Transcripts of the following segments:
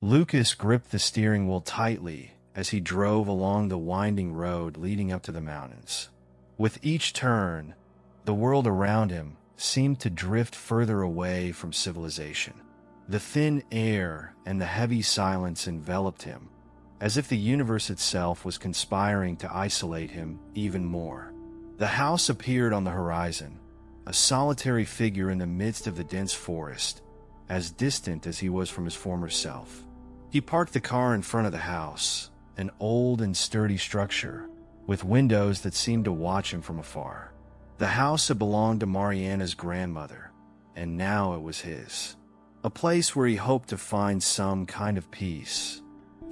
Lucas gripped the steering wheel tightly as he drove along the winding road leading up to the mountains. With each turn, the world around him seemed to drift further away from civilization. The thin air and the heavy silence enveloped him, as if the universe itself was conspiring to isolate him even more. The house appeared on the horizon, a solitary figure in the midst of the dense forest, as distant as he was from his former self. He parked the car in front of the house, an old and sturdy structure, with windows that seemed to watch him from afar. The house had belonged to Mariana's grandmother, and now it was his. A place where he hoped to find some kind of peace,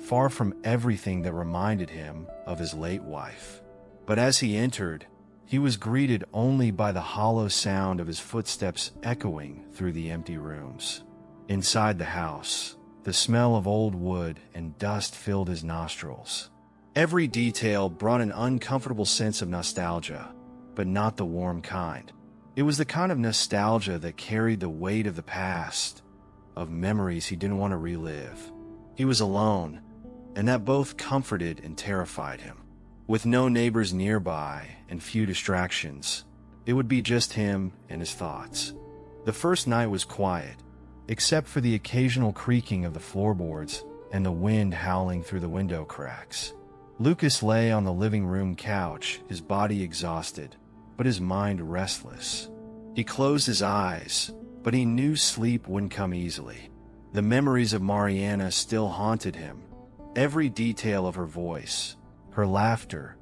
far from everything that reminded him of his late wife. But as he entered, he was greeted only by the hollow sound of his footsteps echoing through the empty rooms. Inside the house, the smell of old wood and dust filled his nostrils. Every detail brought an uncomfortable sense of nostalgia, but not the warm kind. It was the kind of nostalgia that carried the weight of the past, of memories he didn't want to relive. He was alone, and that both comforted and terrified him. With no neighbors nearby and few distractions, it would be just him and his thoughts. The first night was quiet, except for the occasional creaking of the floorboards and the wind howling through the window cracks. Lucas lay on the living room couch, his body exhausted, but his mind restless. He closed his eyes, but he knew sleep wouldn't come easily. The memories of Mariana still haunted him, every detail of her voice, her laughter,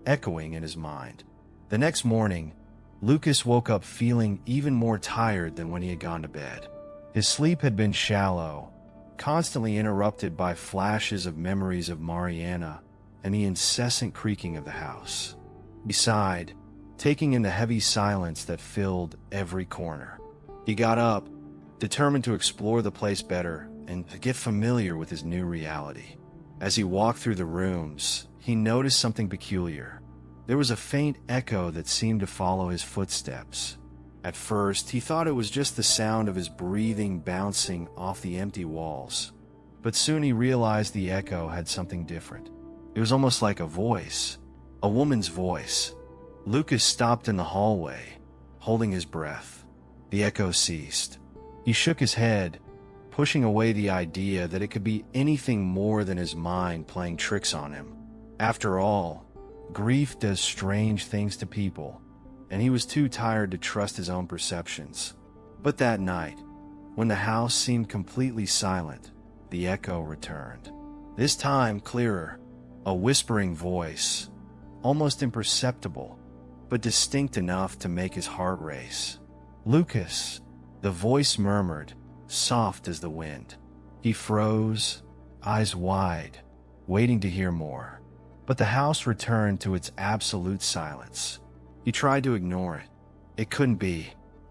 echoing in his mind. The next morning, Lucas woke up feeling even more tired than when he had gone to bed. His sleep had been shallow, constantly interrupted by flashes of memories of Mariana and the incessant creaking of the house. He sighed, taking in the heavy silence that filled every corner. He got up, determined to explore the place better and to get familiar with his new reality. As he walked through the rooms, he noticed something peculiar. There was a faint echo that seemed to follow his footsteps. At first, he thought it was just the sound of his breathing bouncing off the empty walls. But soon he realized the echo had something different. It was almost like a voice, a woman's voice. Lucas stopped in the hallway, holding his breath. The echo ceased. He shook his head, pushing away the idea that it could be anything more than his mind playing tricks on him. After all, grief does strange things to people, and he was too tired to trust his own perceptions. But that night, when the house seemed completely silent, the echo returned. This time clearer, a whispering voice, almost imperceptible, but distinct enough to make his heart race. "Lucas," the voice murmured, soft as the wind. He froze, eyes wide, waiting to hear more. But the house returned to its absolute silence. He tried to ignore it. It couldn't be.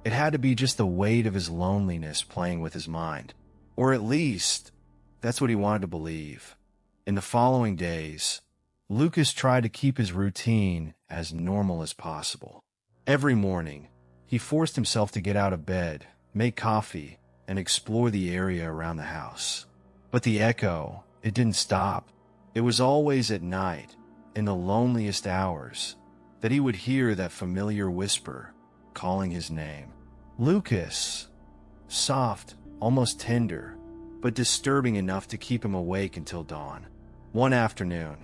It had to be just the weight of his loneliness playing with his mind. Or at least, that's what he wanted to believe. In the following days, Lucas tried to keep his routine as normal as possible. Every morning, he forced himself to get out of bed, make coffee, and explore the area around the house. But the echo, it didn't stop. It was always at night, in the loneliest hours, that he would hear that familiar whisper calling his name. Lucas. Soft, almost tender, but disturbing enough to keep him awake until dawn. One afternoon,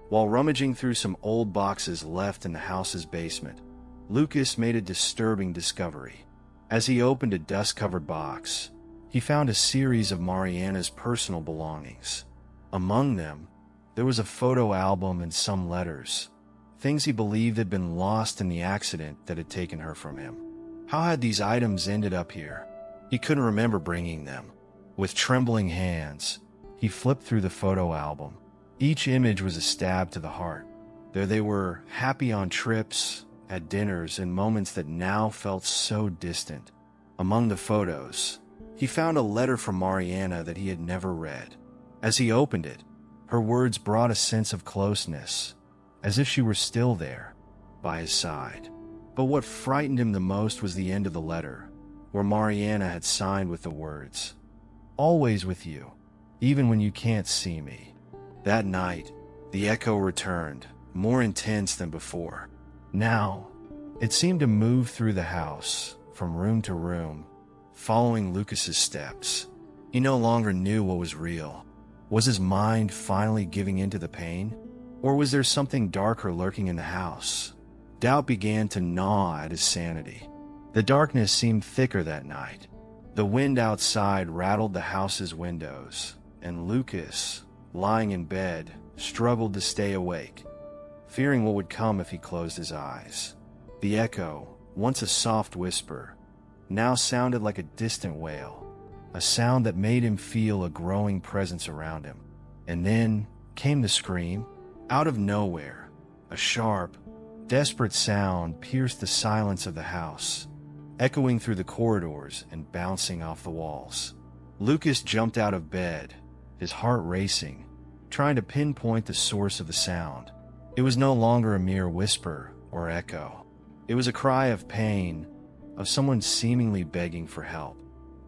while rummaging through some old boxes left in the house's basement, Lucas made a disturbing discovery. As he opened a dust-covered box, he found a series of Mariana's personal belongings. Among them, there was a photo album and some letters, things he believed had been lost in the accident that had taken her from him. How had these items ended up here? He couldn't remember bringing them. With trembling hands, he flipped through the photo album. Each image was a stab to the heart. There they were, happy on trips, at dinners, and moments that now felt so distant. Among the photos, he found a letter from Mariana that he had never read. As he opened it, her words brought a sense of closeness, as if she were still there, by his side. But what frightened him the most was the end of the letter, where Mariana had signed with the words, "Always with you." even when you can't see me." That night, the echo returned, more intense than before. Now, it seemed to move through the house, from room to room, following Lucas's steps. He no longer knew what was real. Was his mind finally giving in to the pain? Or was there something darker lurking in the house? Doubt began to gnaw at his sanity. The darkness seemed thicker that night. The wind outside rattled the house's windows, and Lucas, lying in bed, struggled to stay awake, fearing what would come if he closed his eyes. The echo, once a soft whisper, now sounded like a distant wail, a sound that made him feel a growing presence around him. And then came the scream. Out of nowhere, a sharp, desperate sound pierced the silence of the house, echoing through the corridors and bouncing off the walls. Lucas jumped out of bed, his heart racing, trying to pinpoint the source of the sound. It was no longer a mere whisper or echo. It was a cry of pain, of someone seemingly begging for help.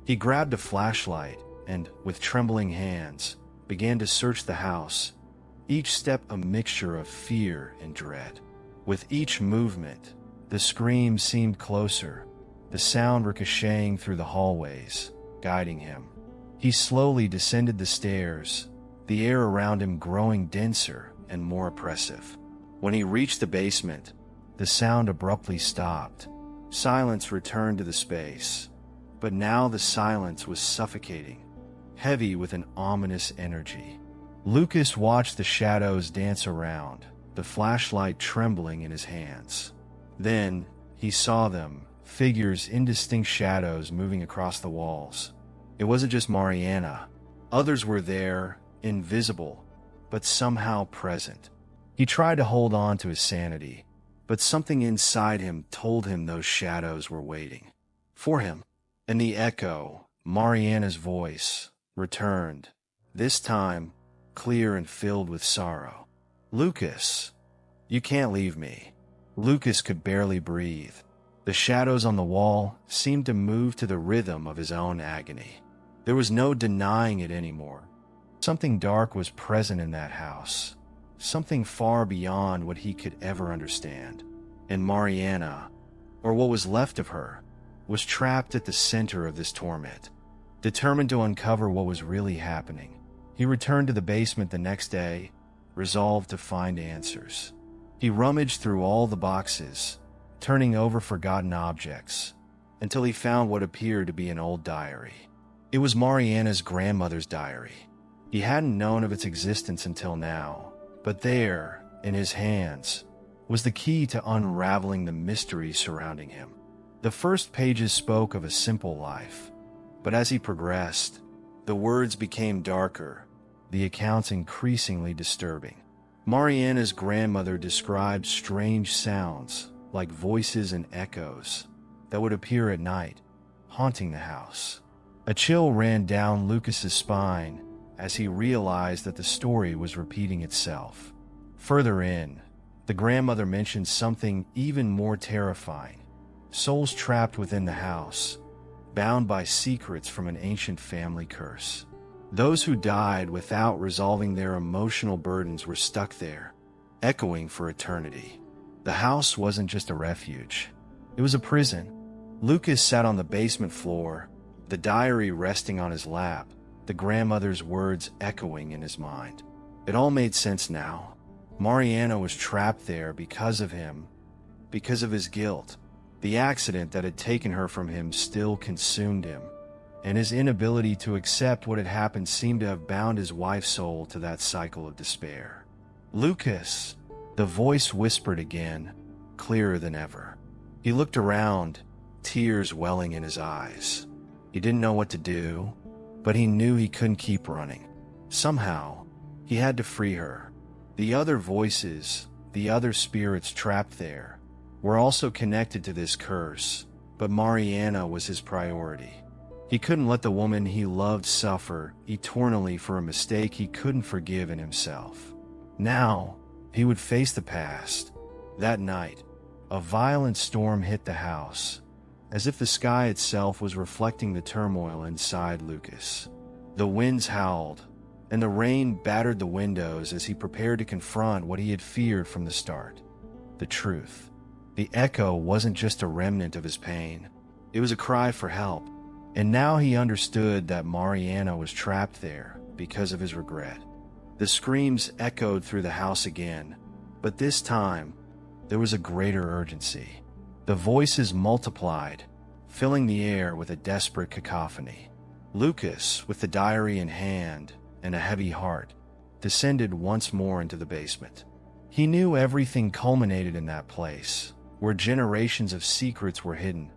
He grabbed a flashlight and, with trembling hands, began to search the house, each step a mixture of fear and dread. With each movement, the scream seemed closer, the sound ricocheting through the hallways, guiding him. He slowly descended the stairs, the air around him growing denser and more oppressive. When he reached the basement, the sound abruptly stopped. Silence returned to the space, but now the silence was suffocating, heavy with an ominous energy. Lucas watched the shadows dance around, the flashlight trembling in his hands. Then he saw them, figures, indistinct shadows moving across the walls. It wasn't just Mariana. Others were there, invisible, but somehow present. He tried to hold on to his sanity, but something inside him told him those shadows were waiting for him. And the echo, Mariana's voice, returned, this time clear and filled with sorrow. "Lucas, you can't leave me." Lucas could barely breathe. The shadows on the wall seemed to move to the rhythm of his own agony. There was no denying it anymore. Something dark was present in that house, something far beyond what he could ever understand. And Mariana, or what was left of her, was trapped at the center of this torment. Determined to uncover what was really happening, he returned to the basement the next day, resolved to find answers. He rummaged through all the boxes, turning over forgotten objects, until he found what appeared to be an old diary. It was Mariana's grandmother's diary. He hadn't known of its existence until now, but there, in his hands, was the key to unraveling the mystery surrounding him. The first pages spoke of a simple life, but as he progressed, the words became darker, the accounts increasingly disturbing. Mariana's grandmother described strange sounds, like voices and echoes, that would appear at night, haunting the house. A chill ran down Lucas's spine as he realized that the story was repeating itself. Further in, the grandmother mentioned something even more terrifying: souls trapped within the house, bound by secrets from an ancient family curse. Those who died without resolving their emotional burdens were stuck there, echoing for eternity. The house wasn't just a refuge. It was a prison. Lucas sat on the basement floor, the diary resting on his lap, the grandmother's words echoing in his mind. It all made sense now. Mariana was trapped there because of him, because of his guilt. The accident that had taken her from him still consumed him, and his inability to accept what had happened seemed to have bound his wife's soul to that cycle of despair. "Lucas," the voice whispered again, clearer than ever. He looked around, tears welling in his eyes. He didn't know what to do, but he knew he couldn't keep running. Somehow, he had to free her. The other voices, the other spirits trapped there, were also connected to this curse, but Mariana was his priority. He couldn't let the woman he loved suffer eternally for a mistake he couldn't forgive in himself. Now, he would face the past. That night, a violent storm hit the house, as if the sky itself was reflecting the turmoil inside Lucas. The winds howled, and the rain battered the windows as he prepared to confront what he had feared from the start. The truth. The echo wasn't just a remnant of his pain. It was a cry for help, and now he understood that Mariana was trapped there because of his regret. The screams echoed through the house again, but this time, there was a greater urgency. The voices multiplied, filling the air with a desperate cacophony. Lucas, with the diary in hand and a heavy heart, descended once more into the basement. He knew everything culminated in that place, where generations of secrets were hidden,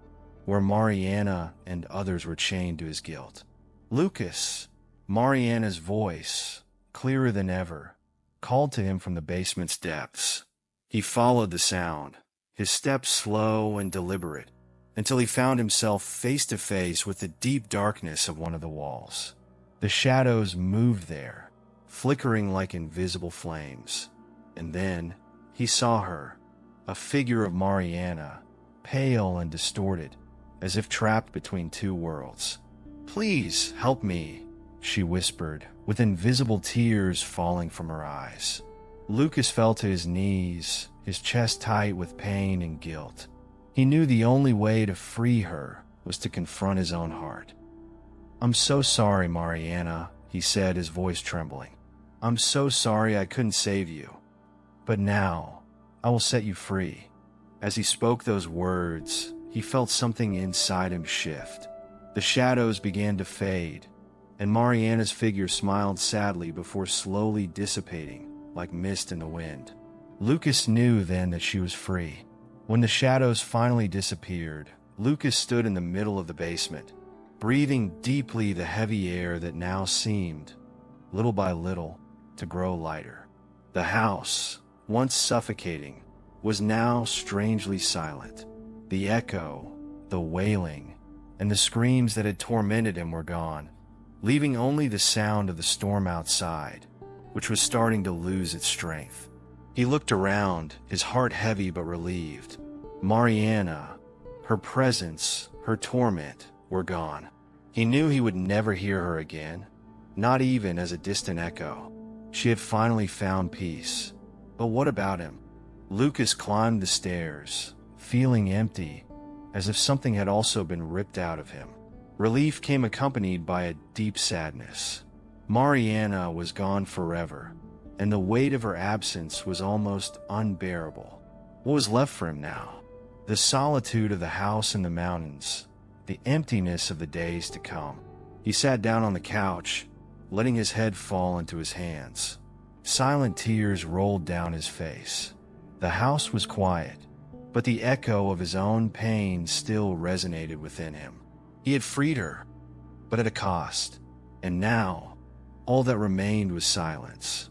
where Mariana and others were chained to his guilt. Lucas, Mariana's voice, clearer than ever, called to him from the basement's depths. He followed the sound, his steps slow and deliberate, until he found himself face to face with the deep darkness of one of the walls. The shadows moved there, flickering like invisible flames. And then he saw her, a figure of Mariana, pale and distorted, as if trapped between two worlds. "Please help me," she whispered, with invisible tears falling from her eyes. Lucas fell to his knees, his chest tight with pain and guilt. He knew the only way to free her was to confront his own heart. "I'm so sorry, Mariana," he said, his voice trembling. "I'm so sorry I couldn't save you. But now, I will set you free." As he spoke those words, he felt something inside him shift. The shadows began to fade, and Mariana's figure smiled sadly before slowly dissipating like mist in the wind. Lucas knew then that she was free. When the shadows finally disappeared, Lucas stood in the middle of the basement, breathing deeply the heavy air that now seemed, little by little, to grow lighter. The house, once suffocating, was now strangely silent. The echo, the wailing, and the screams that had tormented him were gone, leaving only the sound of the storm outside, which was starting to lose its strength. He looked around, his heart heavy but relieved. Mariana, her presence, her torment, were gone. He knew he would never hear her again, not even as a distant echo. She had finally found peace. But what about him? Lucas climbed the stairs, feeling empty, as if something had also been ripped out of him. Relief came accompanied by a deep sadness. Mariana was gone forever, and the weight of her absence was almost unbearable. What was left for him now? The solitude of the house in the mountains, the emptiness of the days to come. He sat down on the couch, letting his head fall into his hands. Silent tears rolled down his face. The house was quiet, but the echo of his own pain still resonated within him. He had freed her, but at a cost, and now all that remained was silence.